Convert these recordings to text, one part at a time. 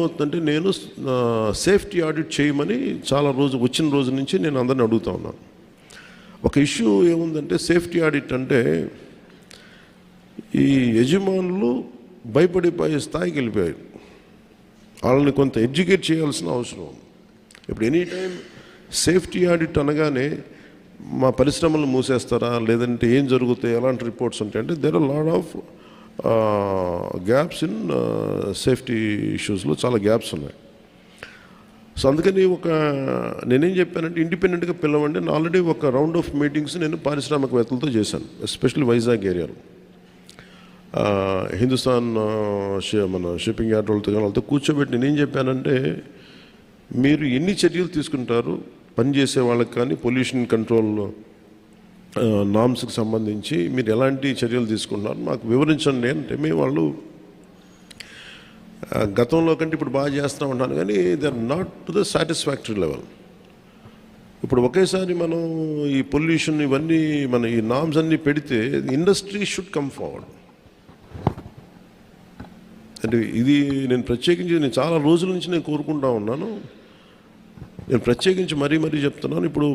అవుతుందంటే నేను safety audit చేయమని వచ్చిన రోజు నుంచి నేను అందరిని అడుగుతా ఉన్నాను. ఒక ఇష్యూ ఏముందంటే సేఫ్టీ ఆడిట్ అంటే ఈ యజమానులు భయపడిపోయే స్థాయికి వెళ్ళిపోయారు. వాళ్ళని కొంత ఎడ్యుకేట్ చేయాల్సిన అవసరం ఉంది. ఇప్పుడు ఎనీ టైం సేఫ్టీ ఆడిట్ అనగానే మా పరిశ్రమలు మూసేస్తారా, లేదంటే ఏం జరుగుతాయి, ఎలాంటి రిపోర్ట్స్ ఉంటాయంటే there are lot of gaps in safety ఇష్యూస్లో చాలా గ్యాప్స్ ఉన్నాయి. సో అందుకని నేనేం చెప్పానంటే ఇండిపెండెంట్గా పిలవండి. నేను ఆల్రెడీ ఒక రౌండ్ ఆఫ్ మీటింగ్స్ నేను పారిశ్రామికవేత్తలతో చేశాను, ఎస్పెషల్లీ వైజాగ్ ఏరియాలో. హిందుస్థాన్ మన షిప్పింగ్ యార్డ్ వాళ్ళతో కూర్చోబెట్టి నేనేం చెప్పానంటే, మీరు ఎన్ని చర్యలు తీసుకుంటారు పనిచేసే వాళ్ళకి కానీ పొల్యూషన్ కంట్రోల్ నామ్స్కి సంబంధించి మీరు ఎలాంటి చర్యలు తీసుకుంటున్నారు మాకు వివరించండి అంటే, మేము వాళ్ళు గతంలో కంటే ఇప్పుడు బాగా చేస్తూ ఉంటాను, కానీ they are not to the satisfactory level. ఇప్పుడు ఒకేసారి మనం ఈ పొల్యూషన్ ఇవన్నీ మన ఈ నామ్స్ అన్నీ పెడితే ఇండస్ట్రీ షుడ్ కమ్ ఫార్వర్డ్. అంటే ఇది నేను ప్రత్యేకించి చాలా రోజుల నుంచి నేను కోరుకుంటా ఉన్నాను. నేను ప్రత్యేకించి మరీ చెప్తున్నాను. ఇప్పుడు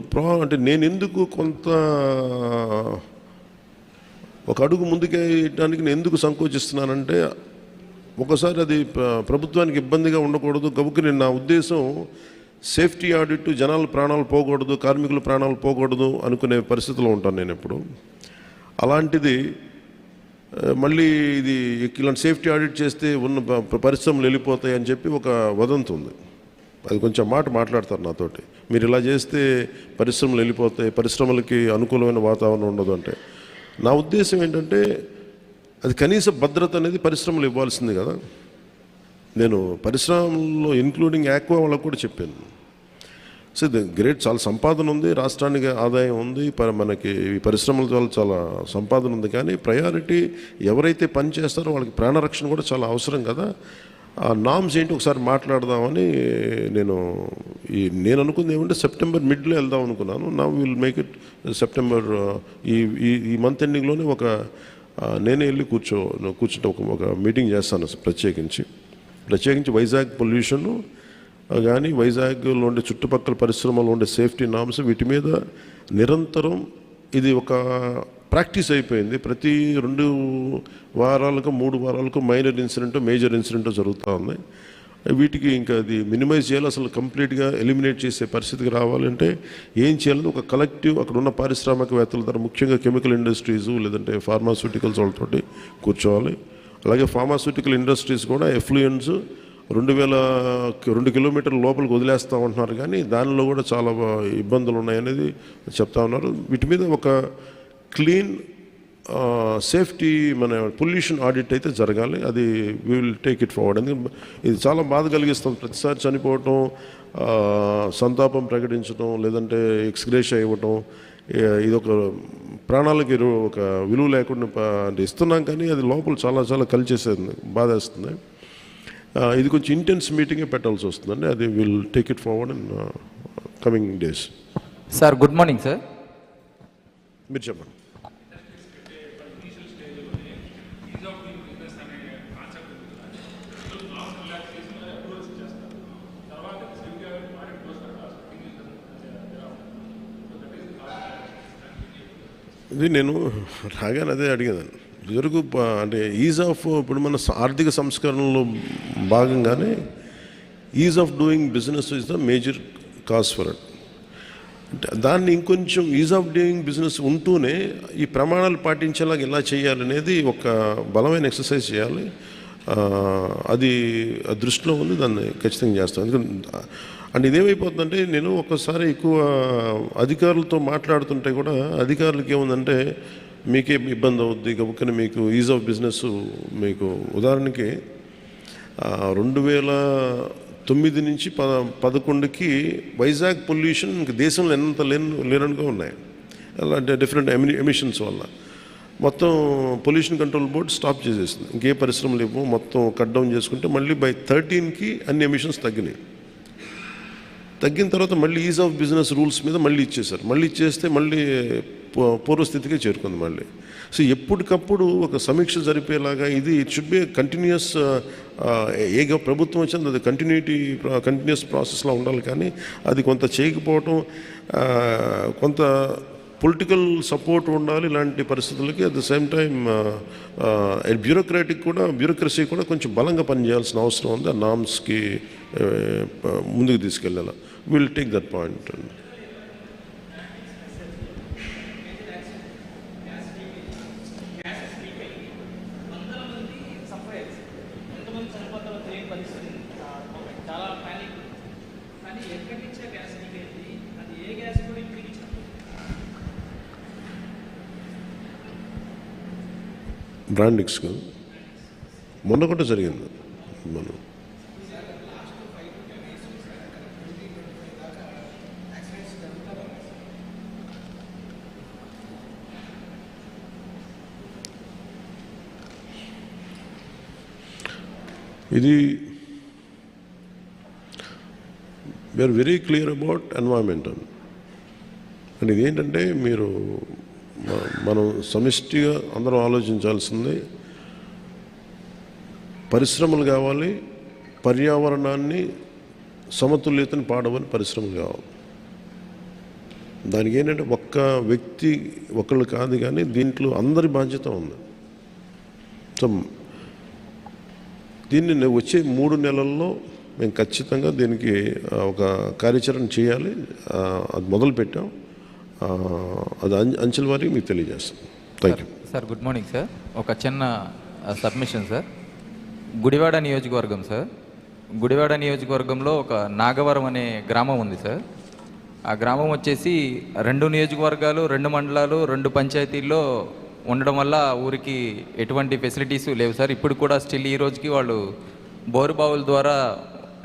అంటే నేను ఎందుకు కొంత ఒక అడుగు ముందుకేయడానికి నేను ఎందుకు సంకోచిస్తున్నానంటే, ఒకసారి అది ప్రభుత్వానికి ఇబ్బందిగా ఉండకూడదు గబుక్కి నా ఉద్దేశం సేఫ్టీ ఆడిట్ జనాల ప్రాణాలు పోకూడదు, కార్మికుల ప్రాణాలు పోకూడదు అనుకునే పరిస్థితిలో ఉంటాను నేను ఎప్పుడు. అలాంటిది మళ్ళీ ఇది ఇలాంటి సేఫ్టీ ఆడిట్ చేస్తే ఉన్న పరిశ్రమలు వెళ్ళిపోతాయి అని చెప్పి ఒక వదంతి ఉంది. అది కొంచెం మాట్లాడతారు నాతోటి, మీరు ఇలా చేస్తే పరిశ్రమలు వెళ్ళిపోతాయి, పరిశ్రమలకి అనుకూలమైన వాతావరణం ఉండదు అంటే. నా ఉద్దేశం ఏంటంటే, అది కనీస భద్రత అనేది పరిశ్రమలు ఇవ్వాల్సింది కదా. నేను పరిశ్రమల్లో ఇంక్లూడింగ్ ఆక్వా వాళ్ళకు కూడా చెప్పాను. సో ఇది గ్రేట్, చాలా సంపాదన ఉంది, రాష్ట్రానికి ఆదాయం ఉంది, మనకి ఈ పరిశ్రమల వల్ల చాలా సంపాదన ఉంది. కానీ ప్రయారిటీ ఎవరైతే పని చేస్తారో వాళ్ళకి ప్రాణరక్షణ కూడా చాలా అవసరం కదా. ఆ నామ్స్ ఏంటి ఒకసారి మాట్లాడదామని నేను అనుకుంది ఏమంటే సెప్టెంబర్ మిడ్లో వెళ్దాం అనుకున్నాను. నా విల్ మేక్ ఇట్ సెప్టెంబర్ ఈ మంత్ ఎండింగ్లోనే నేనే వెళ్ళి కూర్చుంటే ఒక మీటింగ్ చేస్తాను ప్రత్యేకించి వైజాగ్ పొల్యూషన్ కానీ వైజాగ్లో ఉండే చుట్టుపక్కల పరిశ్రమలో ఉండే సేఫ్టీ నామ్స్ వీటి మీద నిరంతరం ఇది ఒక ప్రాక్టీస్ అయిపోయింది. ప్రతి 2 వారాలకు 3 వారాలకు మైనర్ ఇన్సిడెంట్ మేజర్ ఇన్సిడెంట్ జరుగుతూ ఉంది. వీటికి ఇంకా అది మినిమైజ్ చేయాలి, అసలు కంప్లీట్గా ఎలిమినేట్ చేసే పరిస్థితికి రావాలంటే ఏం చేయాలని ఒక కలెక్టివ్ అక్కడ ఉన్న పారిశ్రామికవేత్తల ద్వారా, ముఖ్యంగా కెమికల్ ఇండస్ట్రీస్ లేదంటే ఫార్మాస్యూటికల్స్ వాళ్ళతోటి కూర్చోవాలి. అలాగే ఫార్మాస్యూటికల్ ఇండస్ట్రీస్ కూడా ఎఫ్లూయెన్స్ 2,2 కిలోమీటర్ల లోపలికి వదిలేస్తూ ఉంటున్నారు, కానీ దానిలో కూడా చాలా ఇబ్బందులు ఉన్నాయనేది చెప్తా ఉన్నారు. వీటి మీద ఒక క్లీన్ సేఫ్టీ మన పొల్యూషన్ ఆడిట్ అయితే జరగాలి. అది we will take it forward. ఎందుకంటే ఇది చాలా బాధ కలిగిస్తుంది. ప్రతిసారి చనిపోవటం, సంతాపం ప్రకటించడం, లేదంటే ఎక్స్గ్రేషియా ఇవ్వటం, ఇది ఒక ప్రాణాలకి ఒక విలువ లేకుండా అంటే ఇస్తున్నాం, కానీ అది లోపల చాలా కలిచేసేది, బాధేస్తుంది. ఇది కొంచెం ఇంటెన్స్ మీటింగే పెట్టాల్సి వస్తుందండి. అది will take it forward in coming days. Sir good morning sir. మీరు చెప్పండి. ఇది నేను రాగానే అదే అడిగేదాన్ని. ఇదివరకు అంటే ఈజ్ ఆఫ్ ఇప్పుడు మన ఆర్థిక సంస్కరణలో భాగంగానే is of doing business is the major cause for it. దాన్ని ఇంకొంచెం ఈజ్ ఆఫ్ డూయింగ్ బిజినెస్ ఉంటూనే ఈ ప్రమాణాలు పాటించేలాగా ఎలా చేయాలనేది ఒక బలమైన ఎక్సర్సైజ్ చేయాలి. అది దృష్టిలో ఉంది, దాన్ని ఖచ్చితంగా చేస్తాను. ఎందుకంటే అండ్ ఇదేమైపోతుందంటే, నేను ఒక్కసారి ఎక్కువ అధికారులతో మాట్లాడుతుంటే కూడా అధికారులకి ఏముందంటే మీకే ఇబ్బంది అవుద్ది గబుక్కని మీకు ఈజ్ ఆఫ్ బిజినెస్. మీకు ఉదాహరణకి 2009 నుంచి 2011కి వైజాగ్ పొల్యూషన్ ఇంక దేశంలో ఎంత లేనట్టుగా ఉన్నాయి. అలాంటి డిఫరెంట్ ఎమిషన్స్ వల్ల మొత్తం పొల్యూషన్ కంట్రోల్ బోర్డు స్టాప్ చేసేసింది. ఇంకే పరిశ్రమలు ఇవ్వు, మొత్తం కట్ డౌన్ చేసుకుంటే మళ్ళీ బై 13కి అన్ని ఎమిషన్స్ తగ్గినాయి. తగ్గిన తర్వాత మళ్ళీ ఈజ్ ఆఫ్ బిజినెస్ రూల్స్ మీద మళ్ళీ ఇచ్చేశారు. మళ్ళీ ఇచ్చేస్తే మళ్ళీ పూర్వస్థితికే చేరుకుంది మళ్ళీ. సో ఎప్పటికప్పుడు ఒక సమీక్ష జరిపేలాగా ఇది ఇట్ షుడ్ బి కంటిన్యూస్. ఏ ప్రభుత్వం వచ్చింది అది కంటిన్యూస్ ప్రాసెస్లో ఉండాలి. కానీ అది కొంత చేయకపోవటం, కొంత పొలిటికల్ సపోర్ట్ ఉండాలి ఇలాంటి పరిస్థితులకి. At the same time bureaucracy కూడా కొంచెం బలంగా పనిచేయాల్సిన అవసరం ఉంది. ఆ నామ్స్కి ముందుకు తీసుకెళ్ళాలి. Will take that point. Brandix మొన్న కూడా జరిగింది. మనం ఇది we are very clear about environmental. And ఇదేంటంటే మనం సమిష్టిగా అందరం ఆలోచించాల్సింది, పరిశ్రమలు కావాలి, పర్యావరణాన్ని సమతుల్యతను పాడవని పరిశ్రమలు కావాలి. దానికి ఏంటంటే ఒక్క వ్యక్తి ఒకళ్ళు కాదు, కానీ దీంట్లో అందరి బాధ్యత ఉంది. సో దీన్ని వచ్చే 3 నెలల్లో మేము ఖచ్చితంగా దీనికి ఒక కార్యాచరణ చేయాలి. అది మొదలుపెట్టాం. అది అంచెల వారికి మీకు తెలియజేస్తాం. Thank you sir. Good morning sir. ఒక చిన్న సబ్మిషన్ సార్. గుడివాడ నియోజకవర్గం సార్. గుడివాడ నియోజకవర్గంలో ఒక నాగవరం అనే గ్రామం ఉంది సార్. ఆ గ్రామం వచ్చేసి 2 నియోజకవర్గాలు, 2 మండలాలు, 2 పంచాయతీల్లో ఉండడం వల్ల ఊరికి ఎటువంటి ఫెసిలిటీస్ లేవు సార్. ఇప్పుడు కూడా స్టిల్ ఈ రోజుకి వాళ్ళు బోరుబావుల ద్వారా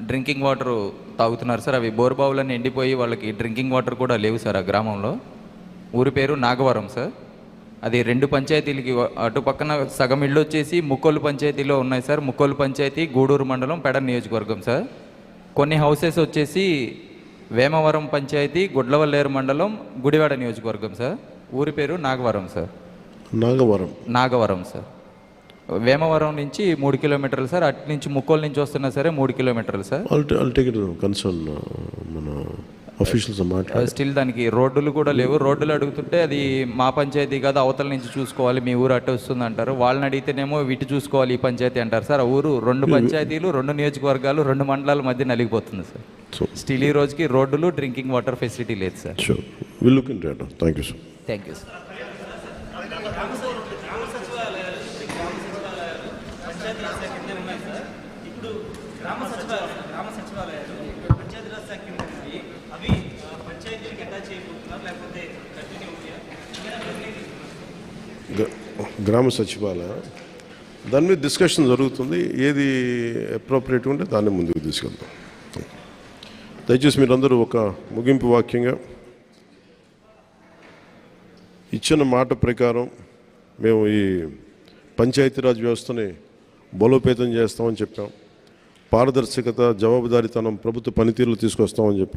డ్రింకింగ్ వాటర్ తాగుతున్నారు సార్. అవి బోరుబావులన్నీ ఎండిపోయి వాళ్ళకి డ్రింకింగ్ వాటర్ కూడా లేవు సార్ ఆ గ్రామంలో. ఊరి పేరు నాగవరం సార్. అది 2 పంచాయతీలకి అటు పక్కన సగం ఇళ్ళు వచ్చేసి ముక్కోలు పంచాయతీలో ఉన్నాయి సార్. ముక్కోలు పంచాయతీ గూడూరు మండలం, పెడ నియోజకవర్గం సార్. కొన్ని హౌసెస్ వచ్చేసి వేమవరం పంచాయతీ, గుడ్లవల్లేరు మండలం, గుడివాడ నియోజకవర్గం సార్. ఊరి పేరు నాగవరం సార్. నాగవరం సార్. వేమవరం నుంచి 3 కిలోమీటర్లు సార్. అటు నుంచి ముక్కోలు నుంచి వస్తున్నా సరే 3 కిలోమీటర్లు సార్. స్టిల్ దానికి రోడ్డులు కూడా లేవు. రోడ్డులు అడుగుతుంటే అది మా పంచాయతీ కాదు, అవతల నుంచి చూసుకోవాలి, మీ ఊరు అట్టు వస్తుంది అంటారు. వాళ్ళని అడిగితేనేమో ఇటు చూసుకోవాలి ఈ పంచాయతీ అంటారు సార్. ఆ ఊరు 2 పంచాయతీలు, 2 నియోజకవర్గాలు, 2 మండలాల మధ్య నలిగిపోతుంది సార్. స్టిల్ ఈ రోజుకి రోడ్డులు, డ్రింకింగ్ వాటర్ ఫెసిలిటీ లేదు sir. Thank you sir. Thank you sir. గ్రామ సచివాలయం దాని మీద డిస్కషన్ జరుగుతుంది. ఏది అప్రోప్రియేట్ ఉంటే దాన్ని ముందుకు తీసుకెళ్తాం. దయచేసి మీరందరూ ఒక ముగింపు వాక్యంగా, ఇచ్చిన మాట ప్రకారం మేము ఈ పంచాయతీరాజ్ వ్యవస్థని బలోపేతం చేస్తామని చెప్పాం. పారదర్శకత, జవాబుదారీతనం ప్రభుత్వ పనితీరులు తీసుకొస్తామని చెప్పాం.